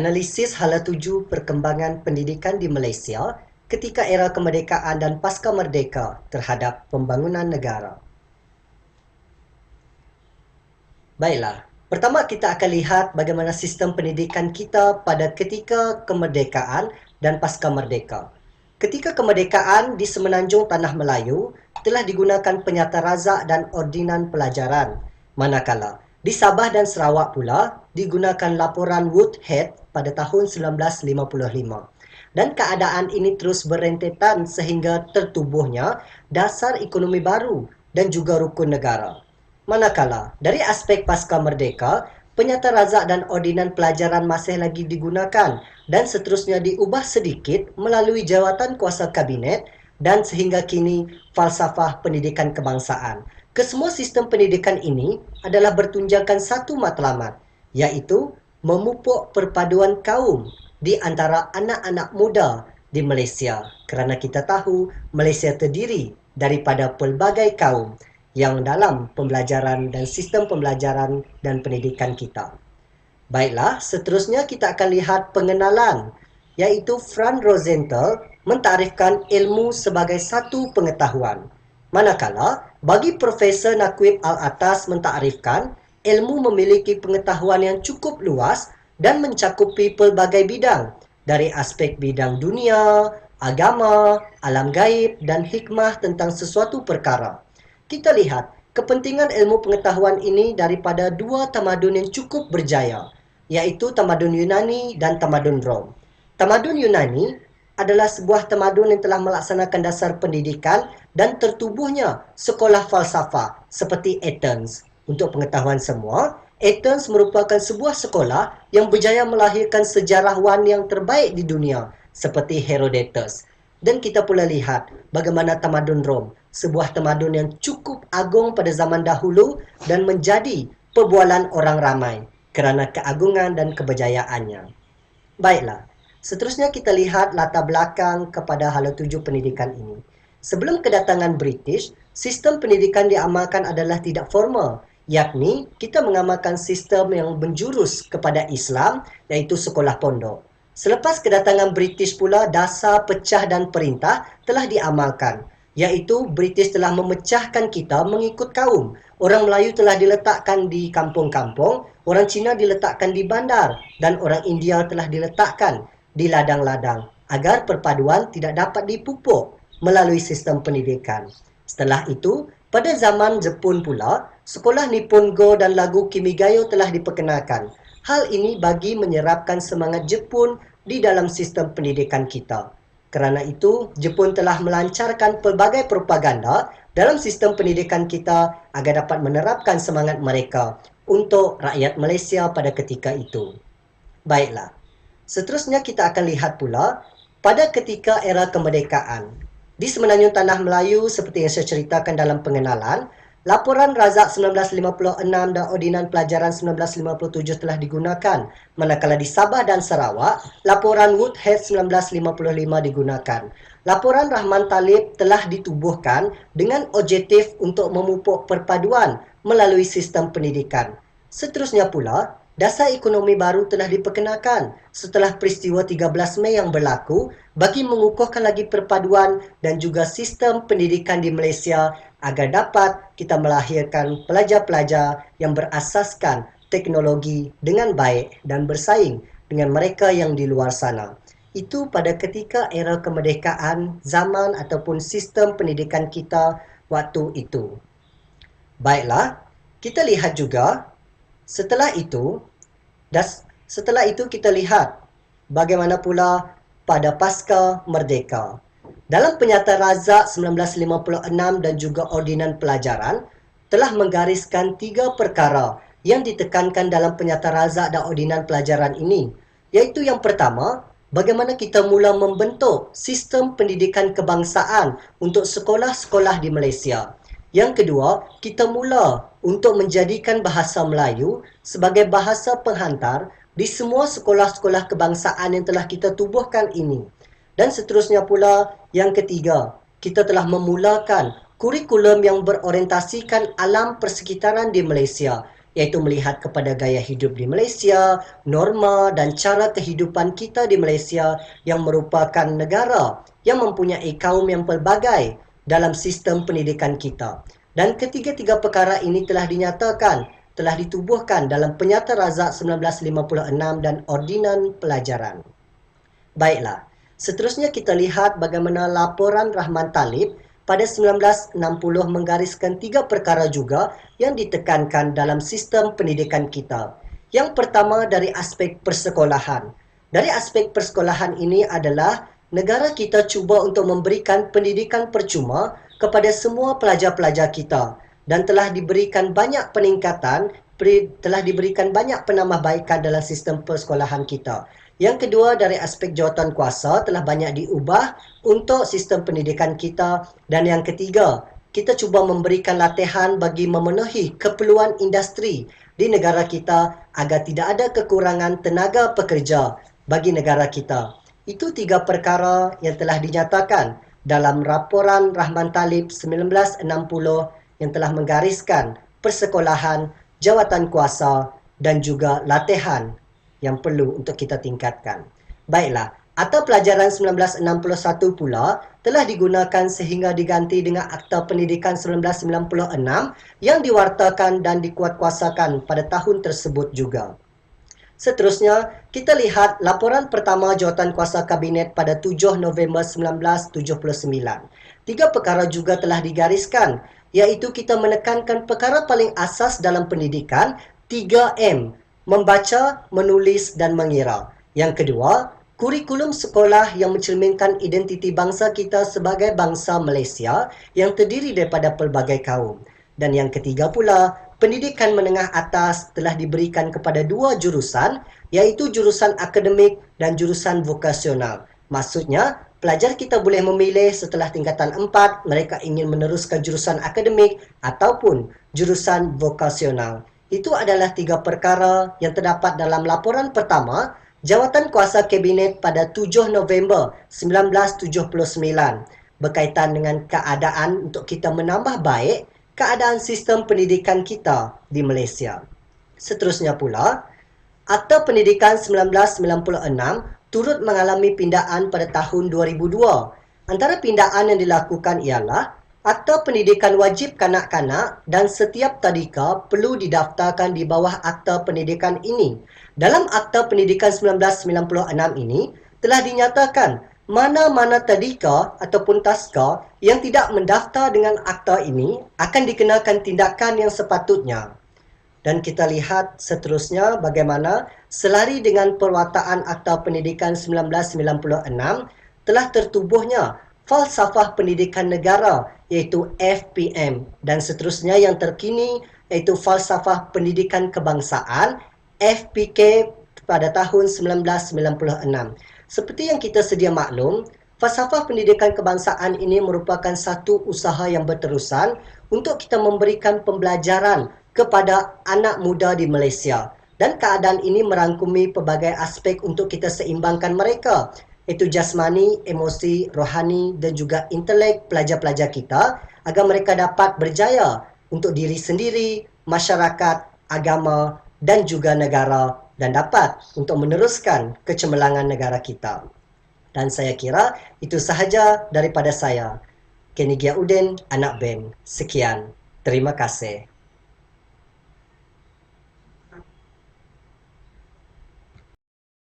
Analisis hala tuju perkembangan pendidikan di Malaysia ketika era kemerdekaan dan pasca merdeka terhadap pembangunan negara. Baiklah, pertama kita akan lihat bagaimana sistem pendidikan kita pada ketika kemerdekaan dan pasca merdeka. Ketika kemerdekaan di semenanjung Tanah Melayu telah digunakan penyata razak dan ordinan pelajaran, manakala di Sabah dan Sarawak pula digunakan laporan Woodhead pada tahun 1955. Dan keadaan ini terus berentetan sehingga tertubuhnya dasar ekonomi baru dan juga rukun negara. Manakala, dari aspek pasca merdeka, penyata razak dan ordinan pelajaran masih lagi digunakan dan seterusnya diubah sedikit melalui jawatan kuasa kabinet dan sehingga kini falsafah pendidikan kebangsaan. Kesemua sistem pendidikan ini adalah bertunjangkan satu matlamat, iaitu memupuk perpaduan kaum di antara anak-anak muda di Malaysia. Kerana kita tahu Malaysia terdiri daripada pelbagai kaum yang dalam pembelajaran dan sistem pembelajaran dan pendidikan kita. Baiklah, seterusnya kita akan lihat pengenalan, iaitu Franz Rosenthal mentarifkan ilmu sebagai satu pengetahuan. Manakala, bagi Profesor Naquib Al-Atas mentarifkan, ilmu memiliki pengetahuan yang cukup luas dan mencakupi pelbagai bidang, dari aspek bidang dunia, agama, alam gaib dan hikmah tentang sesuatu perkara. Kita lihat kepentingan ilmu pengetahuan ini daripada dua tamadun yang cukup berjaya, iaitu tamadun Yunani dan tamadun Rom. Tamadun Yunani adalah sebuah tamadun yang telah melaksanakan dasar pendidikan dan tertubuhnya sekolah falsafah seperti Athens. Untuk pengetahuan semua, Athens merupakan sebuah sekolah yang berjaya melahirkan sejarawan yang terbaik di dunia seperti Herodotus. Dan kita pula lihat bagaimana tamadun Rom, sebuah tamadun yang cukup agung pada zaman dahulu dan menjadi perbualan orang ramai kerana keagungan dan keberjayaannya. Baiklah, seterusnya kita lihat latar belakang kepada hala tuju pendidikan ini. Sebelum kedatangan British, sistem pendidikan diamalkan adalah tidak formal, yakni kita mengamalkan sistem yang menjurus kepada Islam, iaitu sekolah pondok. Selepas kedatangan British pula, dasar pecah dan perintah telah diamalkan, iaitu British telah memecahkan kita mengikut kaum. Orang Melayu telah diletakkan di kampung-kampung, orang Cina diletakkan di bandar, dan orang India telah diletakkan di ladang-ladang agar perpaduan tidak dapat dipupuk melalui sistem pendidikan. Setelah itu, pada zaman Jepun pula, sekolah Nippon Go dan lagu Kimigayo telah diperkenalkan. Hal ini bagi menyerapkan semangat Jepun di dalam sistem pendidikan kita. Kerana itu, Jepun telah melancarkan pelbagai propaganda dalam sistem pendidikan kita agar dapat menerapkan semangat mereka untuk rakyat Malaysia pada ketika itu. Baiklah, seterusnya kita akan lihat pula pada ketika era kemerdekaan. Di semenanjung Tanah Melayu seperti yang saya ceritakan dalam pengenalan, Laporan Razak 1956 dan Ordinan Pelajaran 1957 telah digunakan, manakala di Sabah dan Sarawak, Laporan Woodhead 1955 digunakan. Laporan Rahman Talib telah ditubuhkan dengan objektif untuk memupuk perpaduan melalui sistem pendidikan. Seterusnya pula, dasar ekonomi baru telah diperkenalkan setelah peristiwa 13 Mei yang berlaku bagi mengukuhkan lagi perpaduan dan juga sistem pendidikan di Malaysia agar dapat kita melahirkan pelajar-pelajar yang berasaskan teknologi dengan baik dan bersaing dengan mereka yang di luar sana. Itu pada ketika era kemerdekaan, zaman ataupun sistem pendidikan kita waktu itu. Baiklah, kita lihat juga setelah itu kita lihat bagaimana pula pada pasca merdeka. Dalam Penyata Razak 1956 dan juga Ordinan Pelajaran telah menggariskan 3 perkara yang ditekankan dalam Penyata Razak dan Ordinan Pelajaran ini, iaitu yang pertama, bagaimana kita mula membentuk sistem pendidikan kebangsaan untuk sekolah-sekolah di Malaysia. Yang kedua, kita mula untuk menjadikan bahasa Melayu sebagai bahasa penghantar di semua sekolah-sekolah kebangsaan yang telah kita tubuhkan ini. Dan seterusnya pula, yang ketiga, kita telah memulakan kurikulum yang berorientasikan alam persekitaran di Malaysia, iaitu melihat kepada gaya hidup di Malaysia, norma dan cara kehidupan kita di Malaysia yang merupakan negara yang mempunyai kaum yang pelbagai dalam sistem pendidikan kita. Dan ketiga-tiga perkara ini telah dinyatakan, telah ditubuhkan dalam Penyata Razak 1956 dan Ordinan Pelajaran. Baiklah, seterusnya kita lihat bagaimana laporan Rahman Talib pada 1960 menggariskan tiga perkara juga yang ditekankan dalam sistem pendidikan kita. Yang pertama dari aspek persekolahan. Dari aspek persekolahan ini adalah negara kita cuba untuk memberikan pendidikan percuma kepada semua pelajar-pelajar kita dan telah diberikan banyak peningkatan, telah diberikan banyak penambahbaikan dalam sistem persekolahan kita. Yang kedua, dari aspek jawatan kuasa telah banyak diubah untuk sistem pendidikan kita. Dan yang ketiga, kita cuba memberikan latihan bagi memenuhi keperluan industri di negara kita agar tidak ada kekurangan tenaga pekerja bagi negara kita. Itu tiga perkara yang telah dinyatakan dalam laporan Rahman Talib 1960 yang telah menggariskan persekolahan, jawatan kuasa dan juga latihan yang perlu untuk kita tingkatkan. Baiklah, Akta Pelajaran 1961 pula telah digunakan sehingga diganti dengan Akta Pendidikan 1996 yang diwartakan dan dikuatkuasakan pada tahun tersebut juga. Seterusnya, kita lihat laporan pertama Jawatankuasa Kabinet pada 7 November 1979. Tiga perkara juga telah digariskan, iaitu kita menekankan perkara paling asas dalam pendidikan, 3M, membaca, menulis dan mengira. Yang kedua, kurikulum sekolah yang mencerminkan identiti bangsa kita sebagai bangsa Malaysia yang terdiri daripada pelbagai kaum. Dan yang ketiga pula, pendidikan menengah atas telah diberikan kepada dua jurusan, iaitu jurusan akademik dan jurusan vokasional. Maksudnya, pelajar kita boleh memilih setelah tingkatan 4, mereka ingin meneruskan jurusan akademik ataupun jurusan vokasional. Itu adalah tiga perkara yang terdapat dalam laporan pertama Jawatan Kuasa Kabinet pada 7 November 1979 berkaitan dengan keadaan untuk kita menambah baik keadaan sistem pendidikan kita di Malaysia. Seterusnya pula, Akta Pendidikan 1996 turut mengalami pindaan pada tahun 2002. Antara pindaan yang dilakukan ialah Akta Pendidikan Wajib Kanak-kanak dan setiap tadika perlu didaftarkan di bawah Akta Pendidikan ini. Dalam Akta Pendidikan 1996 ini telah dinyatakan mana-mana tadika ataupun taska yang tidak mendaftar dengan akta ini akan dikenakan tindakan yang sepatutnya. Dan kita lihat seterusnya bagaimana selari dengan perwataan Akta Pendidikan 1996 telah tertubuhnya Falsafah Pendidikan Negara iaitu FPM dan seterusnya yang terkini iaitu Falsafah Pendidikan Kebangsaan FPK pada tahun 1996. Seperti yang kita sedia maklum, Falsafah Pendidikan Kebangsaan ini merupakan satu usaha yang berterusan untuk kita memberikan pembelajaran kepada anak muda di Malaysia. Dan keadaan ini merangkumi pelbagai aspek untuk kita seimbangkan mereka, iaitu jasmani, emosi, rohani dan juga intelek pelajar-pelajar kita agar mereka dapat berjaya untuk diri sendiri, masyarakat, agama dan juga negara dan dapat untuk meneruskan kecemerlangan negara kita. Dan saya kira itu sahaja daripada saya. Kenny Giaudin, Anak Ben. Sekian. Terima kasih.